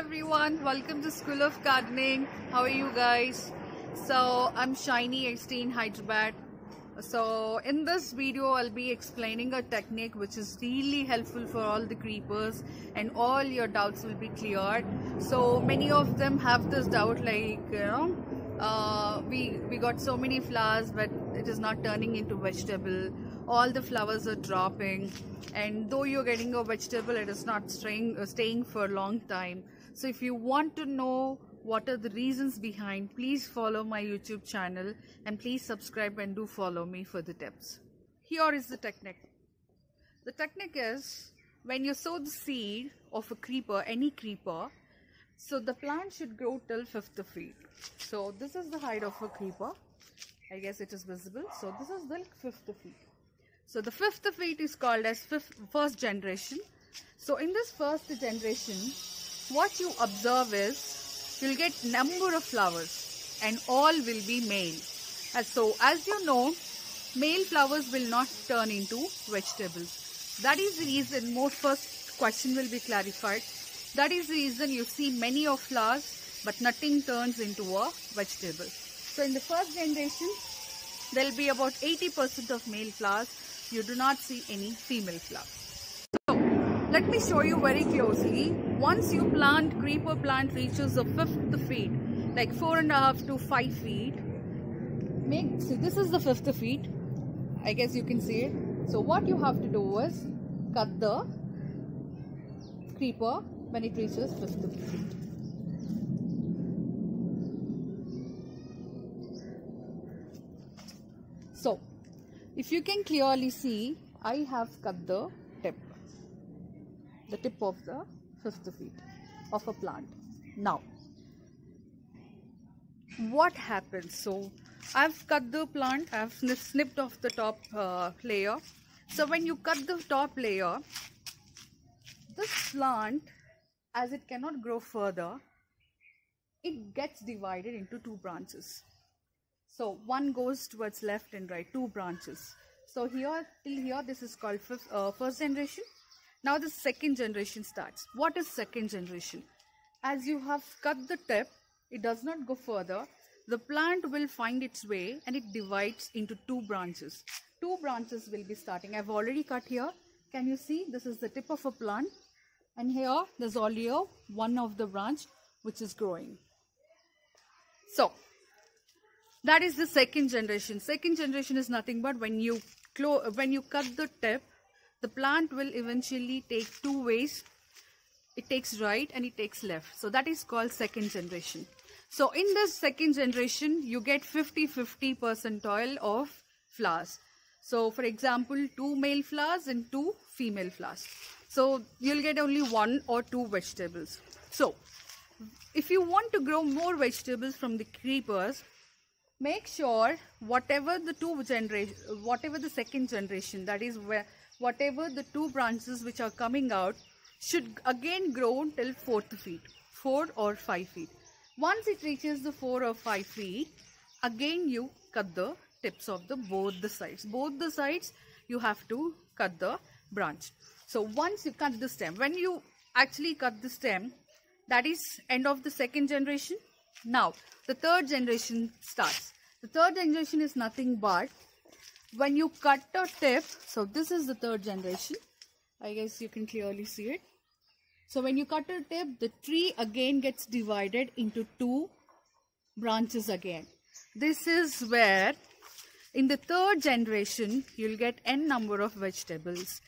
everyone, welcome to School of Gardening. How are you guys? So I'm Shiny, I stay in Hyderabad. So in this video I'll be explaining a technique which is really helpful for all the creepers, and all your doubts will be cleared. So many of them have this doubt, like we got so many flowers but it is not turning into vegetable. All the flowers are dropping, and though you're getting a vegetable, it is not staying for a long time. So if you want to know what are the reasons behind, please follow my YouTube channel and please subscribe and do follow me for the tips. Here is the technique. The technique is, when you sow the seed of a creeper, any creeper, so the plant should grow till 5th feet. So this is the height of a creeper. I guess it is visible. So this is the 5th feet. So the 5th feet is called as first generation. So in this first generation, what you observe is, you'll get number of flowers and all will be male. And so as you know, male flowers will not turn into vegetables. That is the reason, most first question will be clarified. That is the reason you see many of flowers but nothing turns into a vegetable. So in the first generation, there will be about 80% of male flowers. You do not see any female flowers. So let me show you very closely. Once you plant, creeper plant reaches the 5th feet, like 4.5 to 5 feet. See, this is the 5th feet. I guess you can see it. So what you have to do is cut the creeper when it reaches 5th feet. So if you can clearly see, I have cut the tip of the 5th feet of a plant. Now, what happens? So, I've cut the plant, I've snipped off the top layer. So, when you cut the top layer, this plant, as it cannot grow further, it gets divided into two branches. So one goes towards left and right, two branches. So here till here, this is called first generation. Now the second generation starts. What is second generation? As you have cut the tip, it does not go further. The plant will find its way and it divides into two branches. Two branches will be starting. I've already cut here. Can you see? This is the tip of a plant. And here, there's already one of the branch which is growing. So that is the second generation. Second generation is nothing but when you cut the tip, the plant will eventually take two ways. It takes right and it takes left. So that is called second generation. So in this second generation, you get 50-50 percentile of flowers. So for example, 2 male flowers and 2 female flowers. So you'll get only 1 or 2 vegetables. So if you want to grow more vegetables from the creepers, make sure whatever the second generation, that is whatever the 2 branches which are coming out, should again grow till 4th feet, 4 or 5 feet. Once it reaches the 4 or 5 feet, again you cut the tips of both the sides. Both the sides you have to cut the branch. So once you cut the stem, when you actually cut the stem, that is end of the second generation. Now the third generation starts. The third generation is nothing but when you cut a tip. So this is the third generation. I guess you can clearly see it. So when you cut a tip, the tree again gets divided into 2 branches again. This is where in the third generation you'll get n number of vegetables.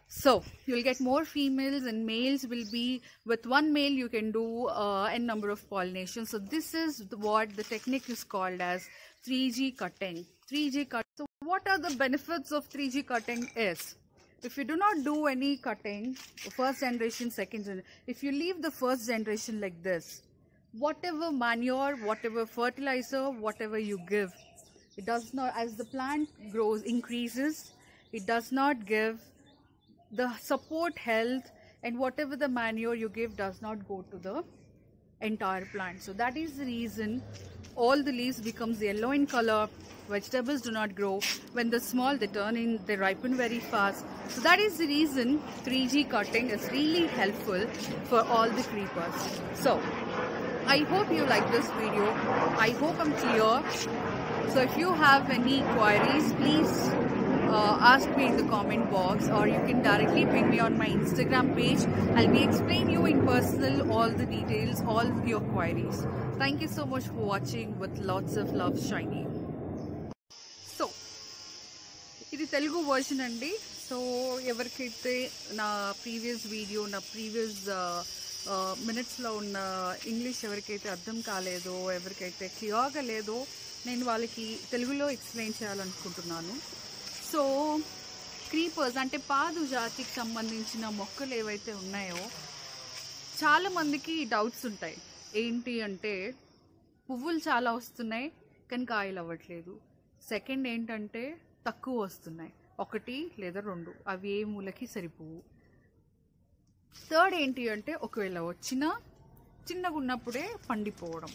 So you'll get more females, and males will be, with 1 male you can do n number of pollination. So this is what the technique is called as 3G cutting. 3G cut. So what are the benefits of 3G cutting is, if you do not do any cutting, first generation, second generation, if you leave the first generation like this, whatever manure, whatever fertilizer, whatever you give, it does not, as the plant grows, increases, it does not give the support health, and whatever the manure you give does not go to the entire plant. So that is the reason all the leaves becomes yellow in color. Vegetables do not grow. When they're small, they ripen very fast. So that is the reason 3G cutting is really helpful for all the creepers. So I hope you like this video. I hope I'm clear. So if you have any queries, please ask me in the comment box, or you can directly ping me on my Instagram page. I'll be explaining you in personal all the details, all your queries. Thank you so much for watching with lots of love, Shiny. So ఇది Telugu version అండి. So ఎవరికైతే నా previous video, నా previous మినిట్స్లో ఉన్న English ఎవరికైతే అర్థం కాలేదో, ఎవరికైతే క్లియర్గా లేదో, నేను వాళ్ళకి తెలుగులో ఎక్స్ప్లెయిన్ చేయాలనుకుంటున్నాను. సో క్రీపర్స్ అంటే పాదు జాతికి సంబంధించిన మొక్కలు ఏవైతే ఉన్నాయో చాలామందికి డౌట్స్ ఉంటాయి. ఏంటి అంటే పువ్వులు చాలా వస్తున్నాయి కానీ కాయలు అవ్వట్లేదు. సెకండ్ ఏంటంటే తక్కువ వస్తున్నాయి, 1 లేదా 2, అవి ఏ మూలకి సరిపోవు. థర్డ్ ఏంటి అంటే ఒకవేళ వచ్చినా చిన్నగా ఉన్నప్పుడే పండిపోవడం.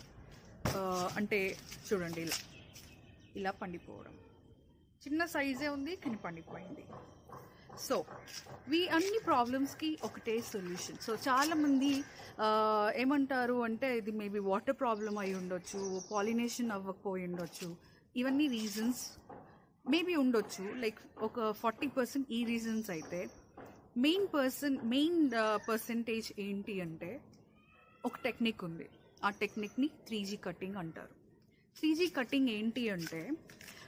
అంటే చూడండి ఇలా పండిపోవడం, చిన్న సైజే ఉంది కానీ పండిపోయింది. సో అన్ని ప్రాబ్లమ్స్కి ఒకటే సొల్యూషన్. సో చాలామంది ఏమంటారు అంటే ఇది మేబీ వాటర్ ప్రాబ్లం అయి ఉండొచ్చు, పాలినేషన్ అవ్వకపోయి ఉండొచ్చు, ఇవన్నీ రీజన్స్ మేబీ ఉండొచ్చు. లైక్ ఒక 40% ఈ రీజన్స్ అయితే మెయిన్ పర్సంటేజ్ ఏంటి అంటే ఒక టెక్నిక్ ఉంది. ఆ టెక్నిక్ని 3G కటింగ్ అంటారు. 3G కటింగ్ ఏంటి అంటే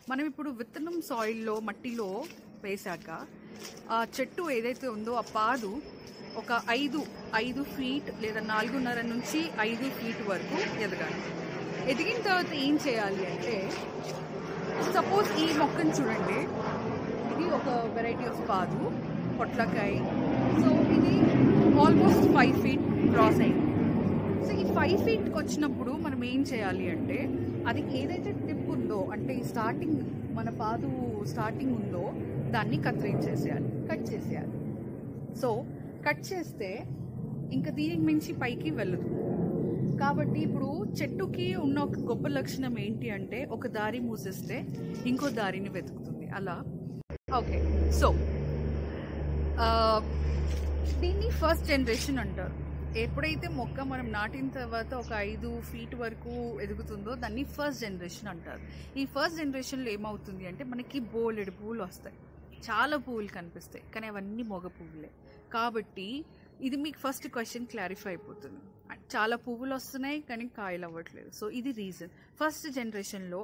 మనం ఇప్పుడు విత్తనం సాయిల్లో మట్టిలో వేశాక ఆ చెట్టు ఏదైతే ఉందో ఆ పాదు ఒక 5 ఫీట్ లేదా 4.5 నుంచి 5 ఫీట్ వరకు ఎదగాలి. ఎదిగిన తర్వాత ఏం చేయాలి అంటే, సపోజ్ ఈ మొక్కను చూడండి, ఇది ఒక వెరైటీ ఆఫ్ పాదు పొట్లకాయ. సో ఇది ఆల్మోస్ట్ 5 ఫీట్ క్రాస్ అయింది. సో ఈ 5 ఫీట్కి వచ్చినప్పుడు మనం ఏం చేయాలి అంటే, అది ఏదైతే టిప్ ఉందో అంటే ఈ స్టార్టింగ్ మన పాదు స్టార్టింగ్ ఉందో దాన్ని కట్ చేసేయాలి. సో కట్ చేస్తే ఇంకా దీనికి మించి పైకి వెళ్ళదు. కాబట్టి ఇప్పుడు చెట్టుకి ఉన్న ఒక గొప్ప లక్షణం ఏంటి అంటే ఒక దారి మూసేస్తే ఇంకో దారిని వెతుకుతుంది అలా. ఓకే, సో దీన్ని ఫస్ట్ జనరేషన్ అంటారు. ఎప్పుడైతే మొక్క మనం నాటిన తర్వాత ఒక 5 ఫీట్ వరకు ఎదుగుతుందో దాన్ని ఫస్ట్ జనరేషన్ అంటారు. ఈ ఫస్ట్ జనరేషన్లో ఏమవుతుంది అంటే మనకి బోలెడు పువ్వులు వస్తాయి, చాలా పువ్వులు కనిపిస్తాయి, కానీ అవన్నీ మగ పువ్వులే. కాబట్టి ఇది మీకు ఫస్ట్ క్వశ్చన్ క్లారిఫై అయిపోతుంది. చాలా పువ్వులు వస్తున్నాయి కానీ కాయలు అవ్వట్లేదు. సో ఇది రీజన్. ఫస్ట్ జనరేషన్లో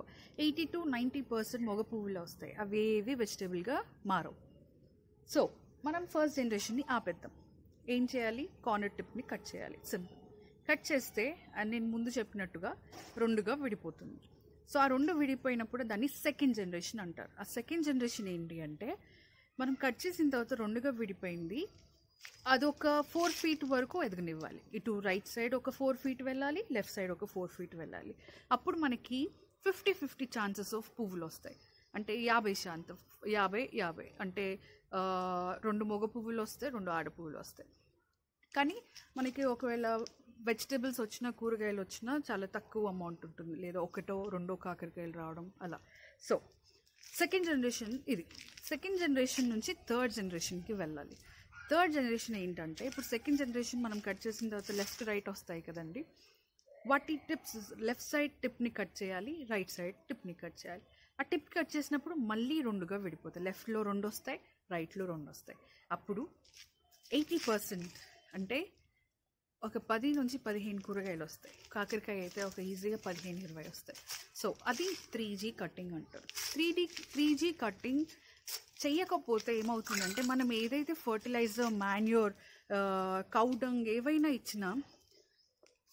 80 to 90% మగ పువ్వులు వస్తాయి, అవేవి వెజిటేబుల్గా మారవు. సో మనం ఫస్ట్ జనరేషన్ని ఆపేద్దాం. ఏం చేయాలి? కార్నర్ టిప్ని కట్ చేయాలి. సింపుల్. కట్ చేస్తే నేను ముందు చెప్పినట్టుగా 2గా విడిపోతుంది. సో ఆ 2 విడిపోయినప్పుడు దాన్ని సెకండ్ జనరేషన్ అంటారు. ఆ సెకండ్ జనరేషన్ ఏంటి అంటే మనం కట్ చేసిన తర్వాత 2గా విడిపోయింది, అదొక 4 ఫీట్ వరకు ఎదగనివ్వాలి. ఇటు రైట్ సైడ్ ఒక 4 ఫీట్ వెళ్ళాలి, లెఫ్ట్ సైడ్ ఒక 4 ఫీట్ వెళ్ళాలి. అప్పుడు మనకి 50-50 ఛాన్సెస్ ఆఫ్ పువ్వులు వస్తాయి. అంటే 50 అంటే 2 మగ పువ్వులు వస్తాయి, 2 ఆడ పువ్వులు వస్తాయి. కానీ మనకి ఒకవేళ వెజిటేబుల్స్ వచ్చినా, కూరగాయలు వచ్చినా చాలా తక్కువ అమౌంట్ ఉంటుంది, లేదా 1-2 కాకరకాయలు రావడం అలా. సో సెకండ్ జనరేషన్ ఇది. సెకండ్ జనరేషన్ నుంచి థర్డ్ జనరేషన్కి వెళ్ళాలి. థర్డ్ జనరేషన్ ఏంటంటే ఇప్పుడు సెకండ్ జనరేషన్ మనం కట్ చేసిన తర్వాత లెఫ్ట్ రైట్ వస్తాయి కదండి, వాటి టిప్స్ లెఫ్ట్ సైడ్ టిప్ని కట్ చేయాలి, రైట్ సైడ్ టిప్ని కట్ చేయాలి. ఆ టిప్ కట్ చేసినప్పుడు మళ్ళీ 2గా విడిపోతాయి. లెఫ్ట్లో 2 వస్తాయి, రైట్లో 2 వస్తాయి. అప్పుడు 80% అంటే ఒక 10 నుంచి 15 కూరగాయలు వస్తాయి. కాకరకాయ అయితే ఒక ఈజీగా 15-20 వస్తాయి. సో అది 3G కటింగ్ అంటారు. 3G కటింగ్ చెయ్యకపోతే ఏమవుతుందంటే మనం ఏదైతే ఫర్టిలైజర్, మాన్యూర్, కౌ డంగ్ ఏవైనా ఇచ్చినా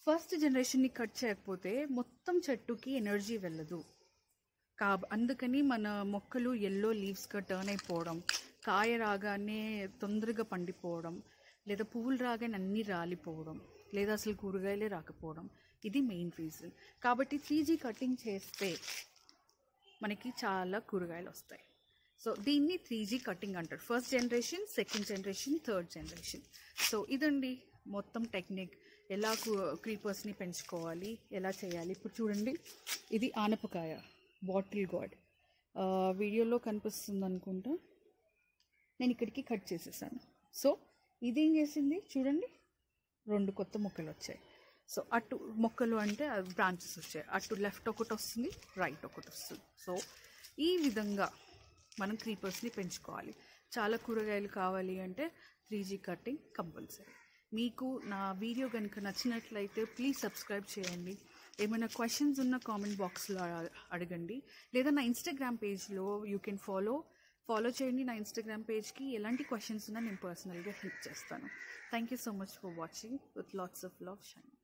ఫస్ట్ జనరేషన్ని కట్ చేయకపోతే మొత్తం చెట్టుకి ఎనర్జీ వెళ్ళదు. అందుకని మన మొక్కలు ఎల్లో లీవ్స్గా టర్న్ అయిపోవడం, కాయ రాగానే తొందరగా పండిపోవడం, లేదా పువ్వులు రాగానే అన్నీ రాలిపోవడం, లేదా అసలు కూరగాయలే రాకపోవడం, ఇది మెయిన్ రీజన్. కాబట్టి 3G కటింగ్ చేస్తే మనకి చాలా కూరగాయలు వస్తాయి. సో దీన్ని 3G కటింగ్ అంటారు. First generation, second generation, third generation. So ఇదండి మొత్తం టెక్నిక్ ఎలా క్రీపర్స్ని పెంచుకోవాలి, ఎలా చేయాలి. ఇప్పుడు చూడండి, ఇది ఆనపకాయ బాటిల్ గార్డ్. వీడియోలో కనిపిస్తుంది అనుకుంటా, నేను ఇక్కడికి కట్ చేసేసాను. సో ఇదేం చేసింది చూడండి, 2 కొత్త మొక్కలు వచ్చాయి. సో అటు మొక్కలు అంటే బ్రాంచెస్ వచ్చాయి, అటు లెఫ్ట్ ఒకటి వస్తుంది, రైట్ ఒకటి వస్తుంది. సో ఈ విధంగా మనం క్రీపర్స్ని పెంచుకోవాలి. చాలా కూరగాయలు కావాలి అంటే 3G కటింగ్ కంపల్సరీ. మీకు నా వీడియో కనుక నచ్చినట్లయితే ప్లీజ్ సబ్స్క్రైబ్ చేయండి. ఏమైనా క్వశ్చన్స్ ఉన్న కామెంట్ బాక్స్లో అడగండి, లేదా నా ఇన్స్టాగ్రామ్ పేజ్లో యూ కెన్ ఫాలో చేయండి. నా ఇన్స్టాగ్రామ్ పేజ్కి ఎలాంటి క్వశ్చన్స్ ఉన్నా నేను పర్సనల్గా హెల్ప్ చేస్తాను. Thank you so much for watching. With lots of love, shine.